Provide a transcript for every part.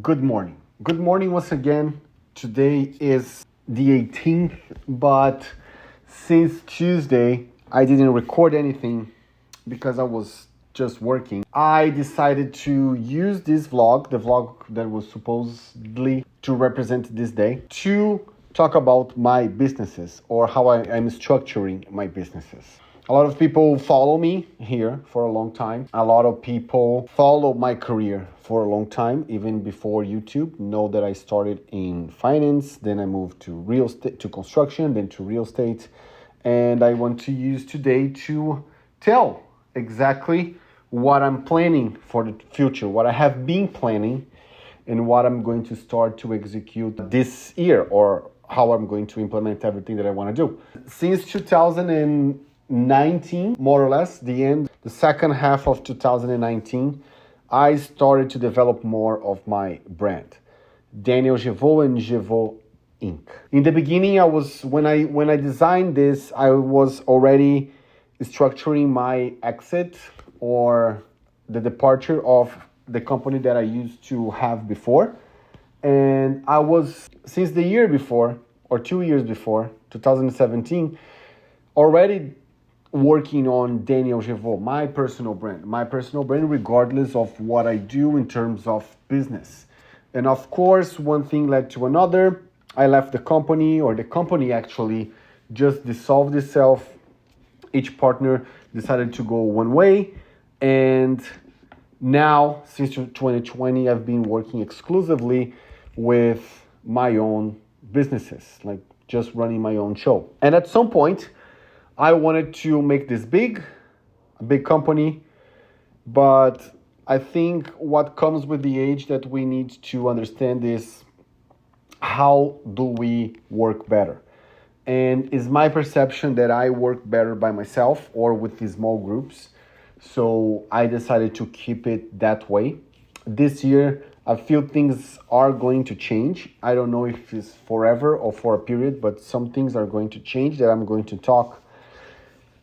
Good morning. Good morning once again. Today is the 18th, but since Tuesday, I didn't record anything because I was just working. I decided to use this vlog, the vlog that was supposedly to represent this day, to talk about my businesses or how I'm structuring my businesses. A lot of people follow me here for a long time. A lot of people follow my career for a long time, even before YouTube. Know that I started in finance, then I moved to real estate, to construction, then to real estate. And I want to use today to tell exactly what I'm planning for the future, what I have been planning, and what I'm going to start to execute this year, or how I'm going to implement everything that I want to do. Since 2019, more or less, the second half of 2019, I started to develop more of my brand, Daniel Jevaux and Jevaux Inc. In the beginning, when I designed this, I was already structuring my exit or the departure of the company that I used to have before. And I was, since the year before, or 2 years before, 2017, already working on Daniel Jevaux, my personal brand regardless of what I do in terms of business. And of course, one thing led to another. I left the company, or the company actually just dissolved itself. Each partner decided to go one way. And now, since 2020, I've been working exclusively with my own businesses, like just running my own show. And at some point, I wanted to make this a big company, but I think what comes with the age that we need to understand is how do we work better? And it's my perception that I work better by myself or with these small groups. So I decided to keep it that way. This year, a few things are going to change. I don't know if it's forever or for a period, but some things are going to change that I'm going to talk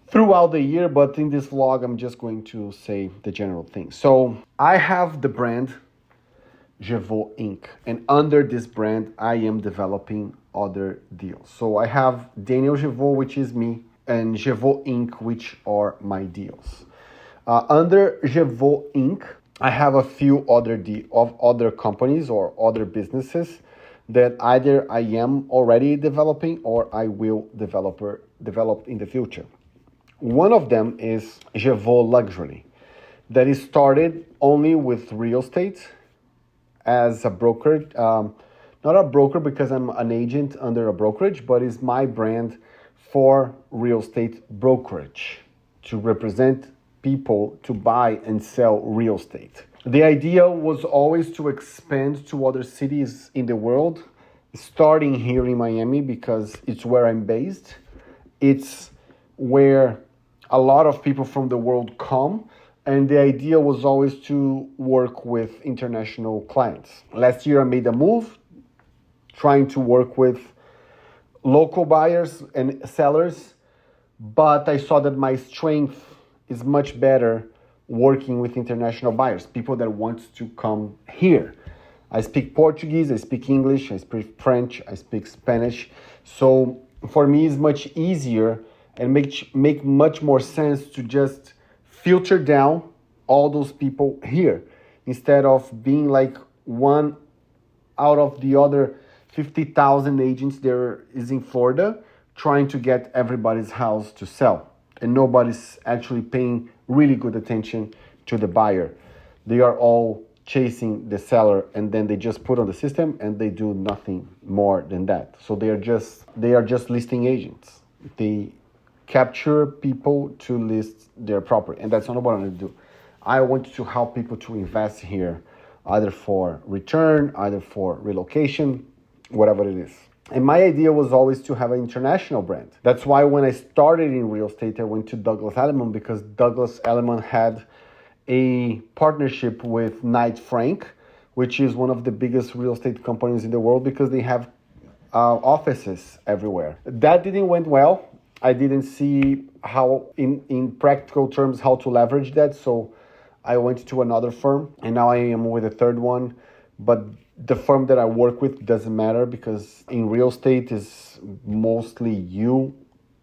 throughout the year, but in this vlog, I'm just going to say the general thing. So I have the brand Jevaux Inc. And under this brand, I am developing other deals. So I have Daniel Jevaux, which is me, and Jevaux Inc., which are my deals. Under Jevaux Inc., I have a few other companies or other businesses that either I am already developing or I will develop in the future. One of them is Jevaux Luxury, that is started only with real estate as a broker. Not a broker because I'm an agent under a brokerage, but is my brand for real estate brokerage to represent people to buy and sell real estate. The idea was always to expand to other cities in the world, starting here in Miami because it's where I'm based. It's where a lot of people from the world come, and the idea was always to work with international clients. Last year I made a move trying to work with local buyers and sellers, but I saw that my strength is much better working with international buyers, people that want to come here. I speak Portuguese, I speak English, I speak French, I speak Spanish. So for me, it's much easier and make much more sense to just filter down all those people here instead of being like one out of the other 50,000 agents there is in Florida trying to get everybody's house to sell. And nobody's actually paying really good attention to the buyer. They are all chasing the seller, and then they just put on the system and they do nothing more than that. So they are just listing agents. They capture people to list their property, and that's not what I want to do. I want to help people to invest here, either for return, either for relocation, whatever it is. And my idea was always to have an international brand. That's why when I started in real estate, I went to Douglas Elliman, because Douglas Elliman had a partnership with Knight Frank, which is one of the biggest real estate companies in the world, because they have offices everywhere. That didn't went well. I didn't see how, in practical terms, how to leverage that. So I went to another firm, and now I am with a third one. But the firm that I work with doesn't matter, because in real estate is mostly you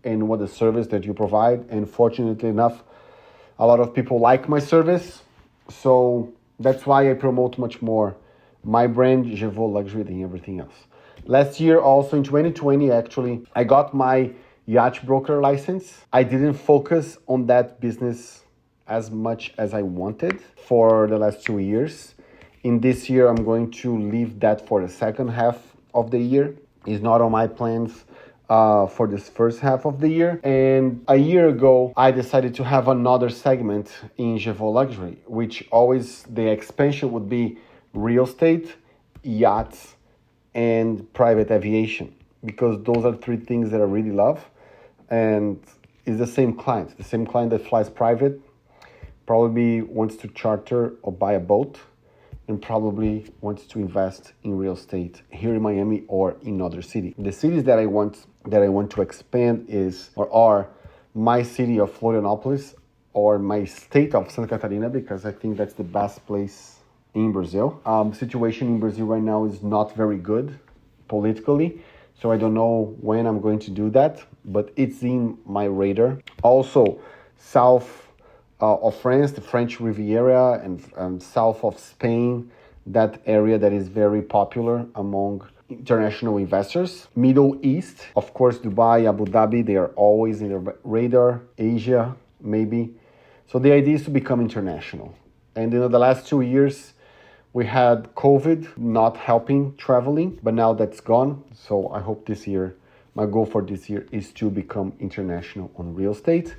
and what the service that you provide. And fortunately enough, a lot of people like my service. So that's why I promote much more my brand, Jevaux Luxury, than everything else. Last year, also in 2020, actually, I got my yacht broker license. I didn't focus on that business as much as I wanted for the last 2 years. In this year, I'm going to leave that for the second half of the year. It's not on my plans for this first half of the year. And a year ago, I decided to have another segment in Jevaux Luxury, which always the expansion would be real estate, yachts, and private aviation, because those are three things that I really love. And it's the same client that flies private, probably wants to charter or buy a boat, and probably wants to invest in real estate here in Miami or in other cities. The cities that I want to expand are my city of Florianopolis or my state of Santa Catarina, because I think that's the best place in Brazil. Situation in Brazil right now is not very good politically, so I don't know when I'm going to do that, but it's in my radar. Also, south of France, the French Riviera, and south of Spain, that area that is very popular among international investors. Middle East, of course, Dubai, Abu Dhabi, they are always in the radar. Asia, maybe. So the idea is to become international. And in the last 2 years, we had COVID not helping traveling, but now that's gone. So I hope this year, my goal for this year is to become international on real estate,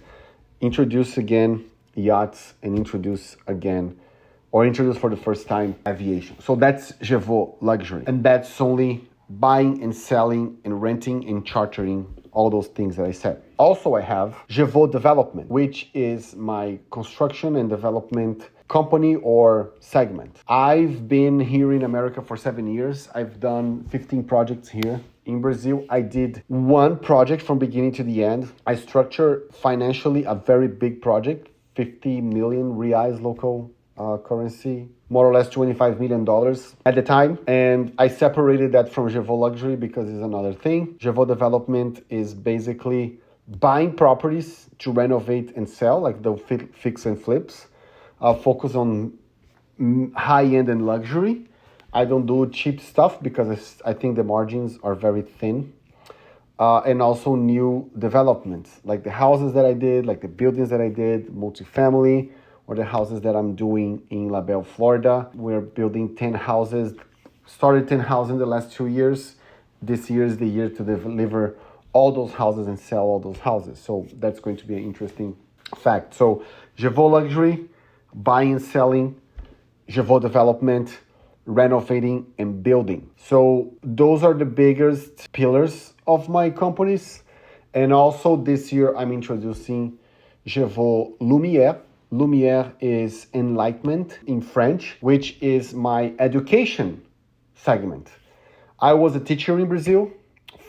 introduce again yachts, and introduce for the first time aviation. So that's Jevaux Luxury. And that's only buying and selling and renting and chartering, all those things that I said. Also, I have Jevaux Development, which is my construction and development company or segment. I've been here in America for 7 years. I've done 15 projects here. In Brazil, I did one project from beginning to the end. I structured financially a very big project, 50 million reais local currency, more or less $25 million at the time. And I separated that from Jevaux Luxury because it's another thing. Jevaux Development is basically buying properties to renovate and sell, like the fix and flips. Focus on high-end and luxury. I don't do cheap stuff because I think the margins are very thin. And also new developments, like the houses that I did, like the buildings that I did, multifamily, or the houses that I'm doing in La Belle, Florida. We're building 10 houses, started 10 houses in the last 2 years. This year is the year to deliver all those houses and sell all those houses. So that's going to be an interesting fact. So Jevaux Luxury, buying and selling, Jevaux Development, renovating and building. So those are the biggest pillars of my companies. And also this year I'm introducing Jevaux Lumière. Lumière is enlightenment in French, which is my education segment. I was a teacher in Brazil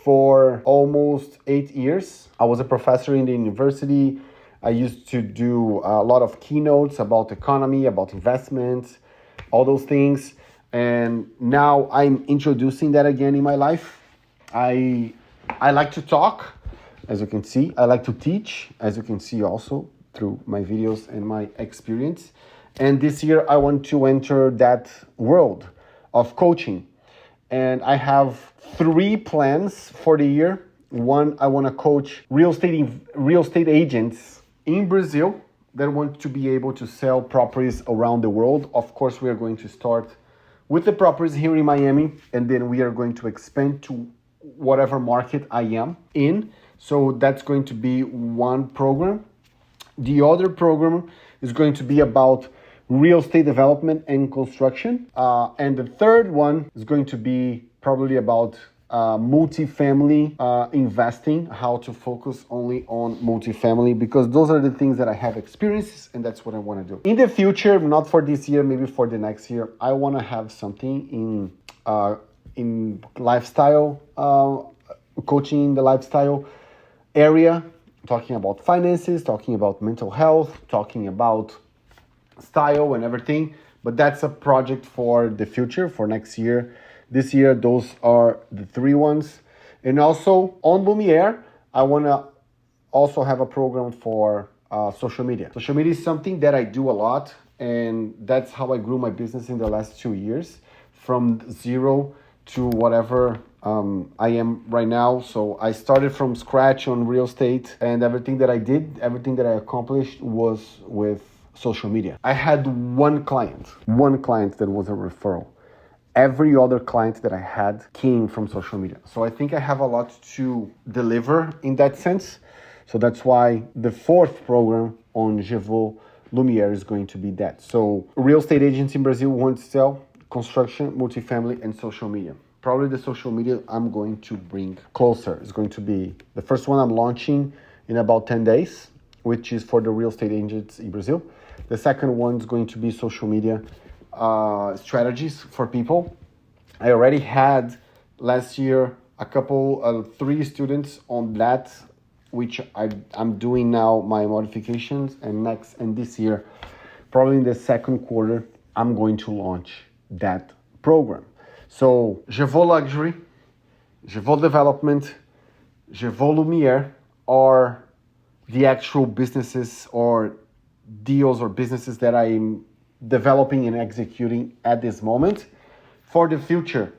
for almost 8 years. I was a professor in the university. I used to do a lot of keynotes about economy, about investments, all those things. And now I'm introducing that again in my life. I like to talk, as you can see. I like to teach, as you can see also through my videos and my experience. And this year I want to enter that world of coaching. And I have 3 plans for the year. One, I want to coach real estate agents in Brazil that want to be able to sell properties around the world. Of course, we are going to start with the properties here in Miami, and then we are going to expand to whatever market I am in. So that's going to be one program. The other program is going to be about real estate development and construction. And the third one is going to be probably about multifamily investing, how to focus only on multifamily, because those are the things that I have experienced and that's what I want to do. In the future, not for this year, maybe for the next year, I want to have something in lifestyle, coaching in the lifestyle area, talking about finances, talking about mental health, talking about style and everything, But that's a project for the future, for next year. This year, those are the three ones. And also on Lumiere, I want to also have a program for social media. Social media is something that I do a lot, and that's how I grew my business in the last 2 years, from zero to whatever I am right now. So I started from scratch on real estate, and everything that I did, everything that I accomplished was with social media. I had one client that was a referral. Every other client that I had came from social media. So I think I have a lot to deliver in that sense. So that's why the fourth program on Jevaux Lumiere is going to be that. So real estate agents in Brazil want to sell construction, multifamily, and social media. Probably the social media I'm going to bring closer. It's going to be the first one I'm launching in about 10 days, which is for the real estate agents in Brazil. The second one is going to be social media strategies for people. I already had last year a couple, 3 students on that, which I'm doing now my modifications, and this year, probably in the second quarter, I'm going to launch that program. So Jevaux Luxury, Jevaux Development, Jevaux Lumiere are the actual businesses or deals or businesses that I'm developing and executing at this moment. For the future,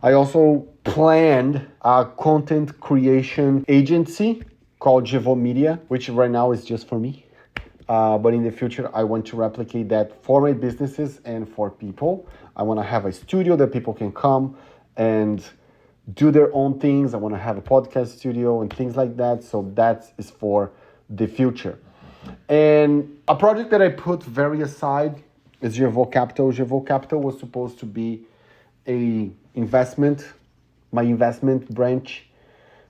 I also planned a content creation agency called Jevaux Media, which right now is just for me. But in the future, I want to replicate that for my businesses and for people. I want to have a studio that people can come and do their own things. I want to have a podcast studio and things like that. So that is for the future. And a project that I put very aside is Jevaux Capital. Jevaux Capital was supposed to be my investment branch,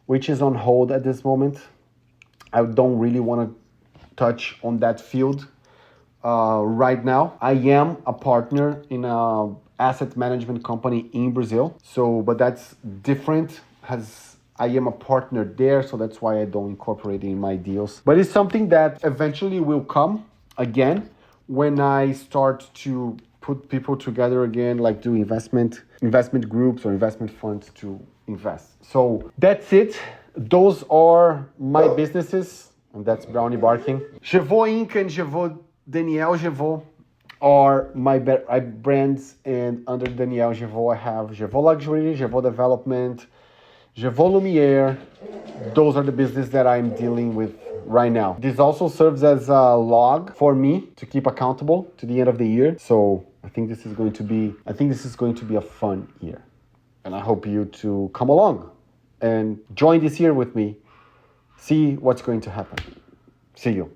which is on hold at this moment. I don't really want to touch on that field right now. I am a partner in an asset management company in Brazil. But that's different. I am a partner there, so that's why I don't incorporate it in my deals. But it's something that eventually will come again when I start to put people together again, like do investment groups or investment funds to invest. So that's it. Those are my businesses, and that's Brownie barking. Jevaux Inc. and Daniel Jevaux are my brands, and under Daniel Jevaux I have Jevaux Luxury, Jevaux Development, Jevaux Lumiere. Those are the business that I'm dealing with right now. This also serves as a log for me to keep accountable to the end of the year. So I think this is going to be a fun year. And I hope you to come along and join this year with me. See what's going to happen. See you.